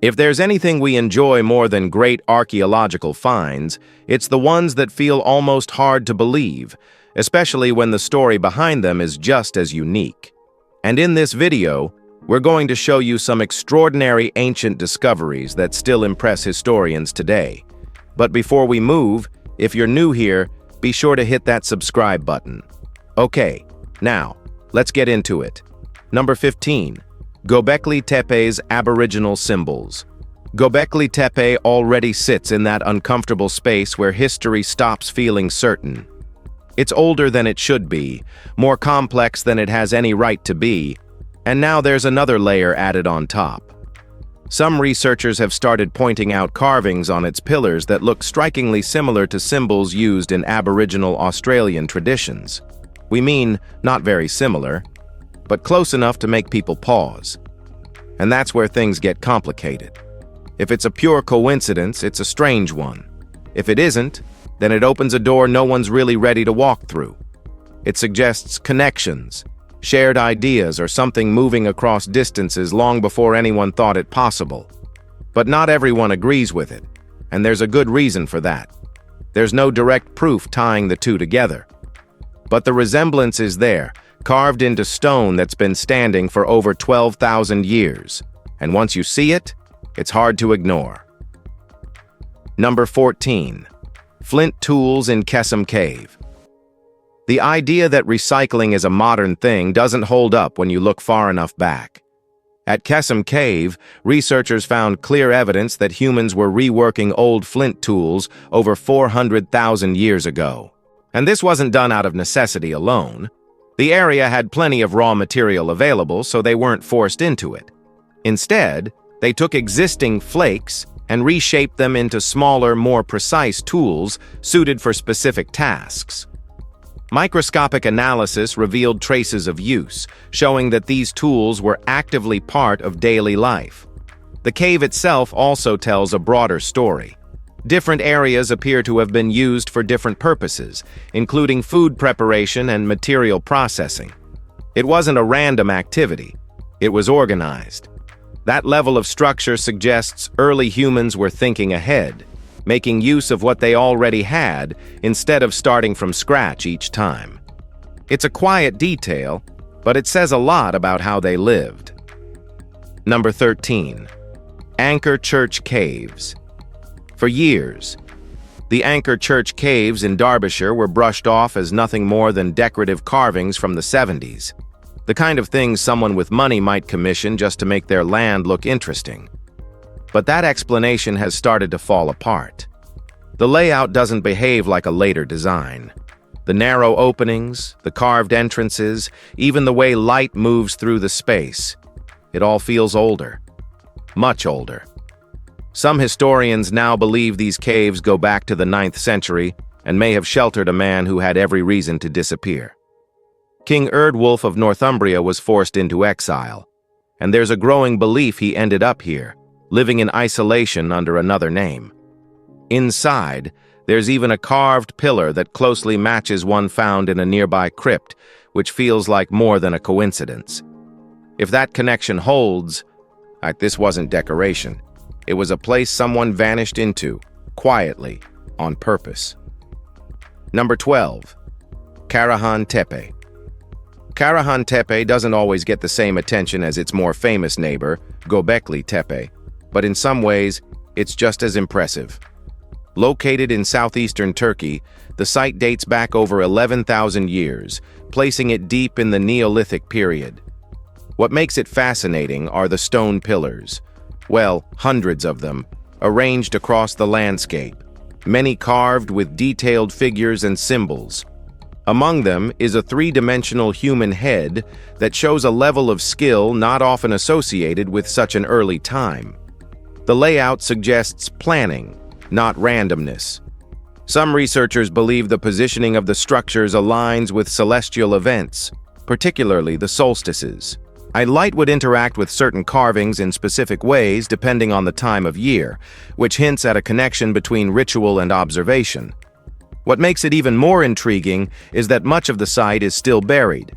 If there's anything we enjoy more than great archaeological finds, it's the ones that feel almost hard to believe, especially when the story behind them is just as unique. And in this video, we're going to show you some extraordinary ancient discoveries that still impress historians today. But before we move, if you're new here, be sure to hit that subscribe button. Okay, now, let's get into it. Number 15. Göbekli Tepe's Aboriginal Symbols. Göbekli Tepe already sits in that uncomfortable space where history stops feeling certain. It's older than it should be, more complex than it has any right to be, and now there's another layer added on top. Some researchers have started pointing out carvings on its pillars that look strikingly similar to symbols used in Aboriginal Australian traditions. We mean, not very similar, but close enough to make people pause. And that's where things get complicated. If it's a pure coincidence, it's a strange one. If it isn't, then it opens a door no one's really ready to walk through. It suggests connections, shared ideas, or something moving across distances long before anyone thought it possible. But not everyone agrees with it, and there's a good reason for that. There's no direct proof tying the two together. But the resemblance is there, carved into stone that's been standing for over 12,000 years. And once you see it, it's hard to ignore. Number 14. Flint tools in Kesem Cave. The idea that recycling is a modern thing doesn't hold up when you look far enough back. At Kesem Cave, researchers found clear evidence that humans were reworking old flint tools over 400,000 years ago. And this wasn't done out of necessity alone. The area had plenty of raw material available, so they weren't forced into it. Instead, they took existing flakes and reshaped them into smaller, more precise tools suited for specific tasks. Microscopic analysis revealed traces of use, showing that these tools were actively part of daily life. The cave itself also tells a broader story. Different areas appear to have been used for different purposes, including food preparation and material processing. It wasn't a random activity. It was organized. That level of structure suggests early humans were thinking ahead, making use of what they already had instead of starting from scratch each time. It's a quiet detail, but it says a lot about how they lived. Number 13. Angkor Church Caves. For years, the Angkor Church caves in Derbyshire were brushed off as nothing more than decorative carvings from the 70s, the kind of things someone with money might commission just to make their land look interesting. But that explanation has started to fall apart. The layout doesn't behave like a later design. The narrow openings, the carved entrances, even the way light moves through the space, it all feels older, much older. Some historians now believe these caves go back to the 9th century and may have sheltered a man who had every reason to disappear. King Eardwulf of Northumbria was forced into exile, and there's a growing belief he ended up here, living in isolation under another name. Inside, there's even a carved pillar that closely matches one found in a nearby crypt, which feels like more than a coincidence. If that connection holds, this wasn't decoration. It was a place someone vanished into, quietly, on purpose. Number 12. Karahan Tepe. Karahan Tepe doesn't always get the same attention as its more famous neighbor, Göbekli Tepe, but in some ways, it's just as impressive. Located in southeastern Turkey, the site dates back over 11,000 years, placing it deep in the Neolithic period. What makes it fascinating are the stone pillars. Well, hundreds of them, arranged across the landscape, many carved with detailed figures and symbols. Among them is a three-dimensional human head that shows a level of skill not often associated with such an early time. The layout suggests planning, not randomness. Some researchers believe the positioning of the structures aligns with celestial events, particularly the solstices. Light would interact with certain carvings in specific ways depending on the time of year, which hints at a connection between ritual and observation. What makes it even more intriguing is that much of the site is still buried.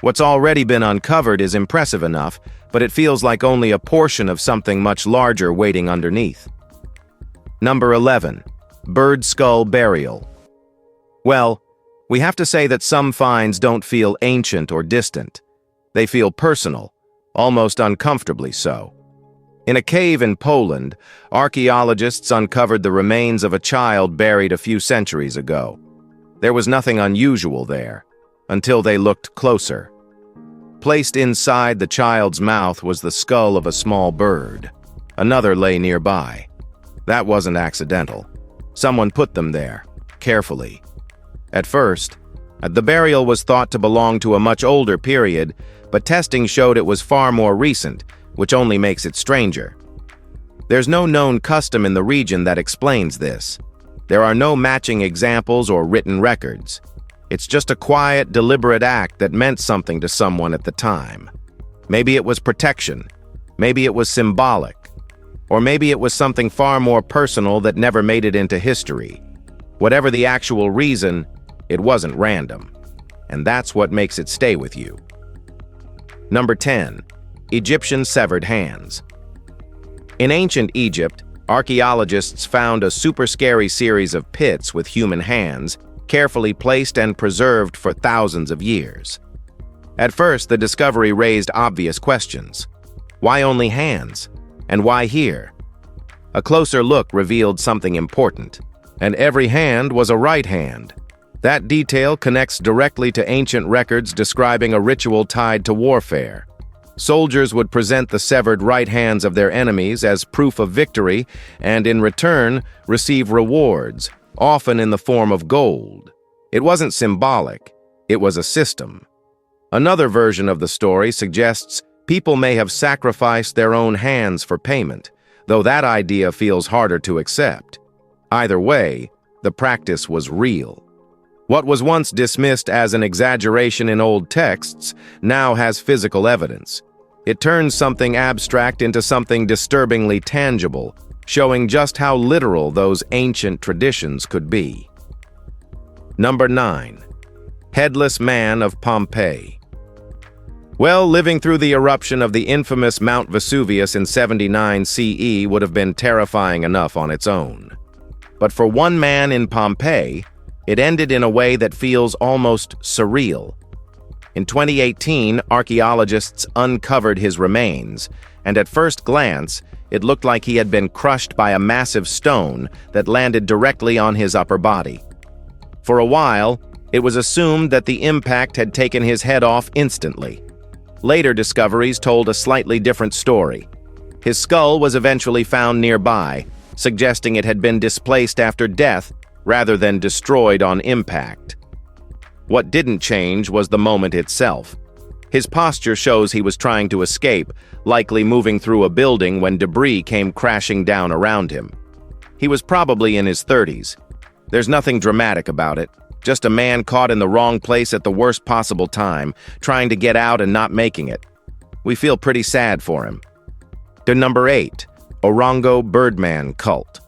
What's already been uncovered is impressive enough, but it feels like only a portion of something much larger waiting underneath. Number 11. Bird skull burial. Well, we have to say that some finds don't feel ancient or distant. They feel personal, almost uncomfortably so. In a cave in Poland, archaeologists uncovered the remains of a child buried a few centuries ago. There was nothing unusual there, until they looked closer. Placed inside the child's mouth was the skull of a small bird. Another lay nearby. That wasn't accidental. Someone put them there, carefully. At first, the burial was thought to belong to a much older period, but testing showed it was far more recent, which only makes it stranger. There's no known custom in the region that explains this. There are no matching examples or written records. It's just a quiet, deliberate act that meant something to someone at the time. Maybe it was protection. Maybe it was symbolic. Or maybe it was something far more personal that never made it into history. Whatever the actual reason, it wasn't random. And that's what makes it stay with you. Number 10. Egyptian severed hands. In ancient Egypt, archaeologists found a super scary series of pits with human hands, carefully placed and preserved for thousands of years. At first, the discovery raised obvious questions. Why only hands? And why here? A closer look revealed something important. And every hand was a right hand. That detail connects directly to ancient records describing a ritual tied to warfare. Soldiers would present the severed right hands of their enemies as proof of victory and, in return, receive rewards, often in the form of gold. It wasn't symbolic, it was a system. Another version of the story suggests people may have sacrificed their own hands for payment, though that idea feels harder to accept. Either way, the practice was real. What was once dismissed as an exaggeration in old texts now has physical evidence. It turns something abstract into something disturbingly tangible, showing just how literal those ancient traditions could be. Number 9. Headless Man of Pompeii. Well, living through the eruption of the infamous Mount Vesuvius in 79 CE would have been terrifying enough on its own. But for one man in Pompeii, it ended in a way that feels almost surreal. In 2018, archaeologists uncovered his remains, and at first glance, it looked like he had been crushed by a massive stone that landed directly on his upper body. For a while, it was assumed that the impact had taken his head off instantly. Later discoveries told a slightly different story. His skull was eventually found nearby, suggesting it had been displaced after death rather than destroyed on impact. What didn't change was the moment itself. His posture shows he was trying to escape, likely moving through a building when debris came crashing down around him. He was probably in his 30s. There's nothing dramatic about it, just a man caught in the wrong place at the worst possible time, trying to get out and not making it. We feel pretty sad for him. To number 8, Orongo Birdman Cult.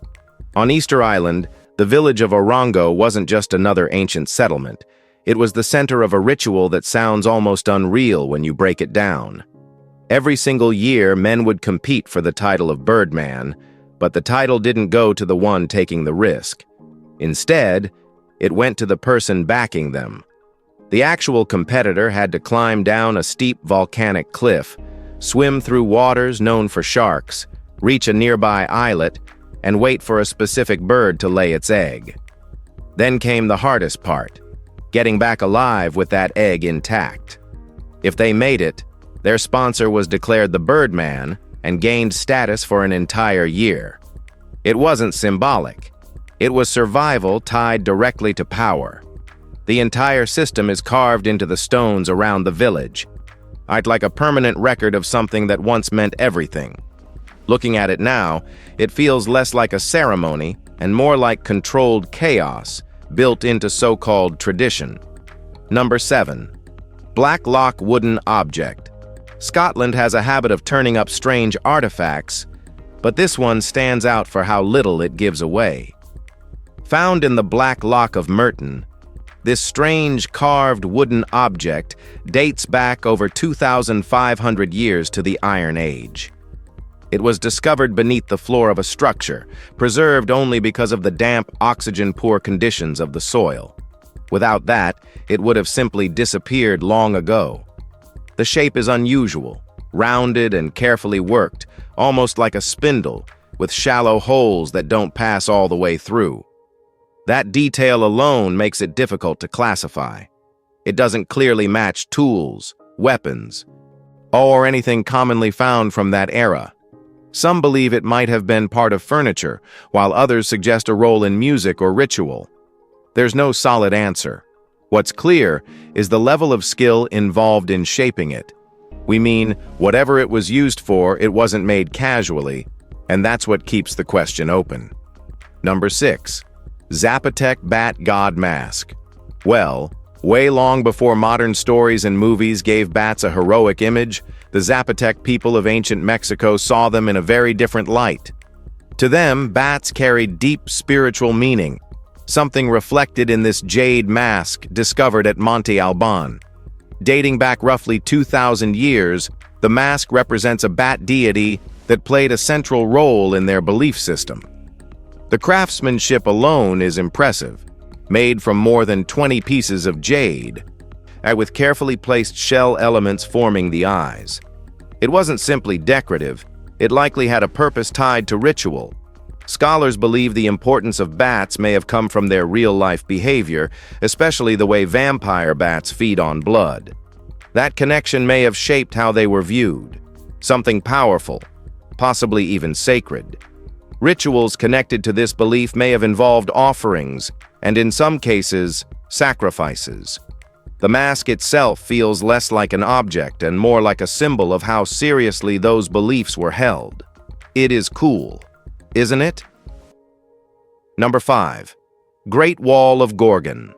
On Easter Island, the village of Orongo wasn't just another ancient settlement. It was the center of a ritual that sounds almost unreal when you break it down. Every single year, men would compete for the title of Birdman, but the title didn't go to the one taking the risk. Instead, it went to the person backing them. The actual competitor had to climb down a steep volcanic cliff, swim through waters known for sharks, reach a nearby islet, and wait for a specific bird to lay its egg. Then came the hardest part, getting back alive with that egg intact. If they made it, their sponsor was declared the Birdman and gained status for an entire year. It wasn't symbolic. It was survival tied directly to power. The entire system is carved into the stones around the village. I'd like a permanent record of something that once meant everything. Looking at it now, it feels less like a ceremony and more like controlled chaos built into so-called tradition. Number 7. Black Lock Wooden Object. Scotland has a habit of turning up strange artifacts, but this one stands out for how little it gives away. Found in the Black Lock of Merton, This strange carved wooden object dates back over 2,500 years to the Iron Age. It was discovered beneath the floor of a structure, preserved only because of the damp, oxygen-poor conditions of the soil. Without that, it would have simply disappeared long ago. The shape is unusual, rounded and carefully worked, almost like a spindle, with shallow holes that don't pass all the way through. That detail alone makes it difficult to classify. It doesn't clearly match tools, weapons, or anything commonly found from that era. Some believe it might have been part of furniture, while others suggest a role in music or ritual. There's no solid answer. What's clear is the level of skill involved in shaping it. We mean, whatever it was used for, it wasn't made casually, and that's what keeps the question open. Number 6. Zapotec Bat God Mask. Well, way long before modern stories and movies gave bats a heroic image, the Zapotec people of ancient Mexico saw them in a very different light. To them, bats carried deep spiritual meaning, something reflected in this jade mask discovered at Monte Alban. Dating back roughly 2,000 years, the mask represents a bat deity that played a central role in their belief system. The craftsmanship alone is impressive, made from more than 20 pieces of jade, and with carefully placed shell elements forming the eyes. It wasn't simply decorative, it likely had a purpose tied to ritual. Scholars believe the importance of bats may have come from their real-life behavior, especially the way vampire bats feed on blood. That connection may have shaped how they were viewed, something powerful, possibly even sacred. Rituals connected to this belief may have involved offerings, and in some cases, sacrifices. The mask itself feels less like an object and more like a symbol of how seriously those beliefs were held. It is cool, isn't it? Number 5. Great Wall of Gorgan.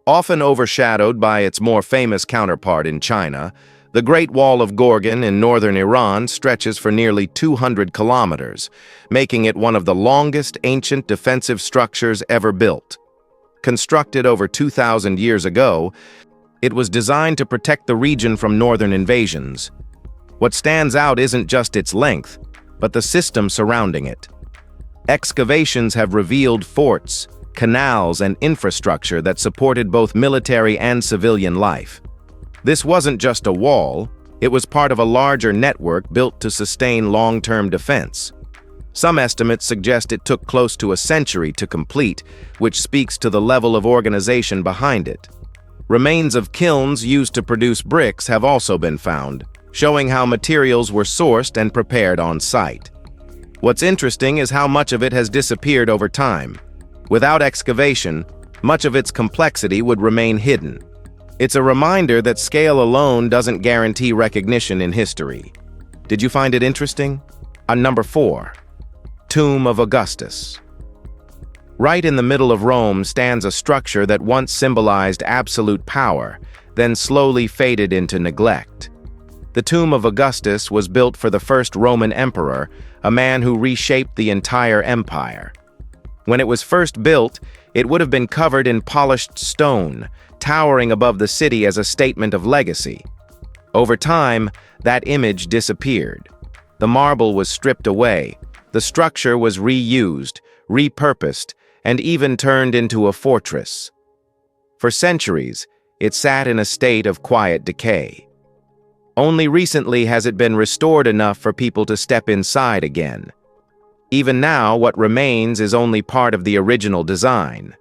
Often overshadowed by its more famous counterpart in China, the Great Wall of Gorgan in northern Iran stretches for nearly 200 kilometers, making it one of the longest ancient defensive structures ever built. Constructed over 2,000 years ago, it was designed to protect the region from northern invasions. What stands out isn't just its length, but the system surrounding it. Excavations have revealed forts, canals, and infrastructure that supported both military and civilian life. This wasn't just a wall, it was part of a larger network built to sustain long-term defense. Some estimates suggest it took close to a century to complete, which speaks to the level of organization behind it. Remains of kilns used to produce bricks have also been found, showing how materials were sourced and prepared on site. What's interesting is how much of it has disappeared over time. Without excavation, much of its complexity would remain hidden. It's a reminder that scale alone doesn't guarantee recognition in history. Did you find it interesting? On number 4. Tomb of Augustus. Right in the middle of Rome stands a structure that once symbolized absolute power, then slowly faded into neglect. The Tomb of Augustus was built for the first Roman emperor, a man who reshaped the entire empire. When it was first built, it would have been covered in polished stone, towering above the city as a statement of legacy. Over time, that image disappeared. The marble was stripped away, the structure was reused, repurposed, and even turned into a fortress. For centuries, it sat in a state of quiet decay. Only recently has it been restored enough for people to step inside again. Even now, what remains is only part of the original design.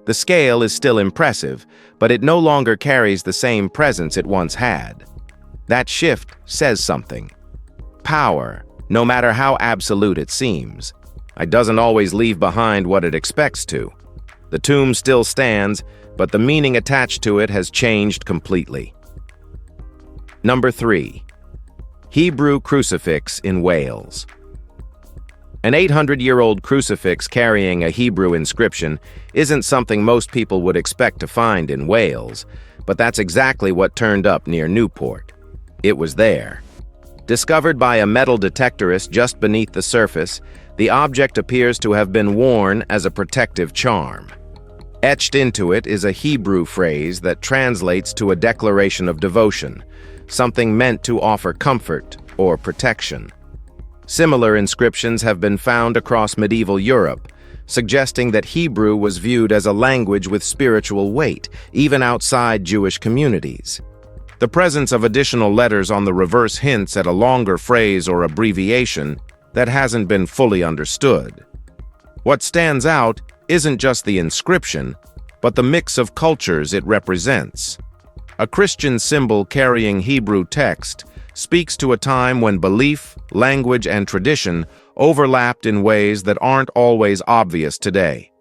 The scale is still impressive, but it no longer carries the same presence it once had. That shift says something. Power, no matter how absolute it seems, it doesn't always leave behind what it expects to. The tomb still stands, but the meaning attached to it has changed completely. Number 3. Hebrew Crucifix in Wales. An 800-year-old crucifix carrying a Hebrew inscription isn't something most people would expect to find in Wales, but that's exactly what turned up near Newport. It was there. Discovered by a metal detectorist just beneath the surface, the object appears to have been worn as a protective charm. Etched into it is a Hebrew phrase that translates to a declaration of devotion, something meant to offer comfort or protection. Similar inscriptions have been found across medieval Europe, suggesting that Hebrew was viewed as a language with spiritual weight, even outside Jewish communities. The presence of additional letters on the reverse hints at a longer phrase or abbreviation that hasn't been fully understood. What stands out isn't just the inscription, but the mix of cultures it represents. A Christian symbol carrying Hebrew text speaks to a time when belief, language, and tradition overlapped in ways that aren't always obvious today.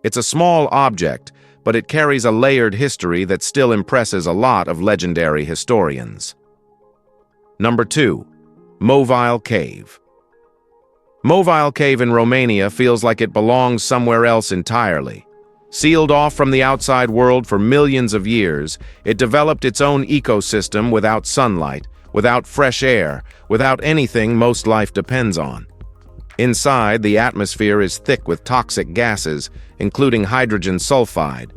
It's a small object, but it carries a layered history that still impresses a lot of legendary historians. Number 2. Mobile Cave. Mobile Cave in Romania feels like it belongs somewhere else entirely. Sealed off from the outside world for millions of years, it developed its own ecosystem without sunlight, without fresh air, without anything most life depends on. Inside, the atmosphere is thick with toxic gases, including hydrogen sulfide,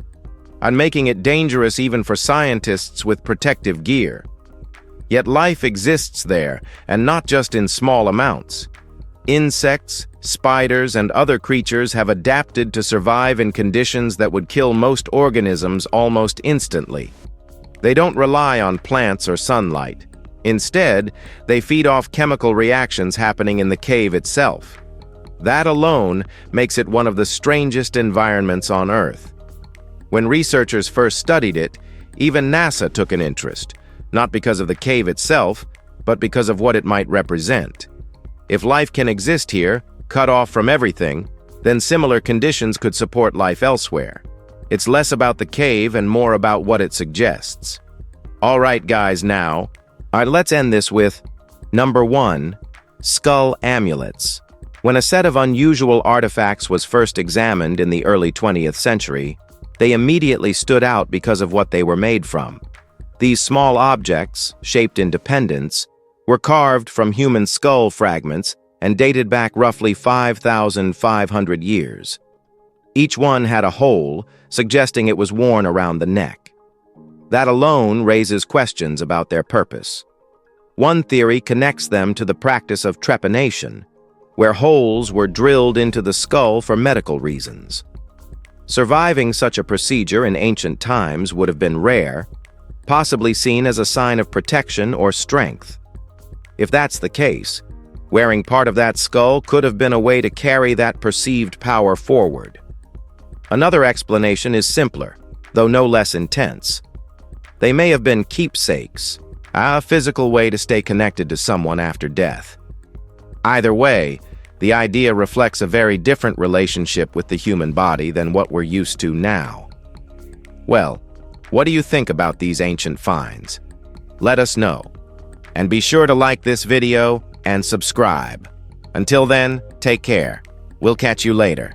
and making it dangerous even for scientists with protective gear. Yet life exists there, and not just in small amounts. Insects, spiders, and other creatures have adapted to survive in conditions that would kill most organisms almost instantly. They don't rely on plants or sunlight. Instead, they feed off chemical reactions happening in the cave itself. That alone makes it one of the strangest environments on Earth. When researchers first studied it, even NASA took an interest, not because of the cave itself, but because of what it might represent. If life can exist here, cut off from everything, then similar conditions could support life elsewhere. It's less about the cave and more about what it suggests. All right, guys, let's end this with number 1, skull amulets. When a set of unusual artifacts was first examined in the early 20th century, they immediately stood out because of what they were made from. These small objects, shaped in pendants, were carved from human skull fragments and dated back roughly 5,500 years. Each one had a hole, suggesting it was worn around the neck. That alone raises questions about their purpose. One theory connects them to the practice of trepanation, where holes were drilled into the skull for medical reasons. Surviving such a procedure in ancient times would have been rare, possibly seen as a sign of protection or strength. If that's the case, wearing part of that skull could have been a way to carry that perceived power forward. Another explanation is simpler, though no less intense. They may have been keepsakes, a physical way to stay connected to someone after death. Either way, the idea reflects a very different relationship with the human body than what we're used to now. Well, what do you think about these ancient finds? Let us know. And be sure to like this video and subscribe. Until then, take care. We'll catch you later.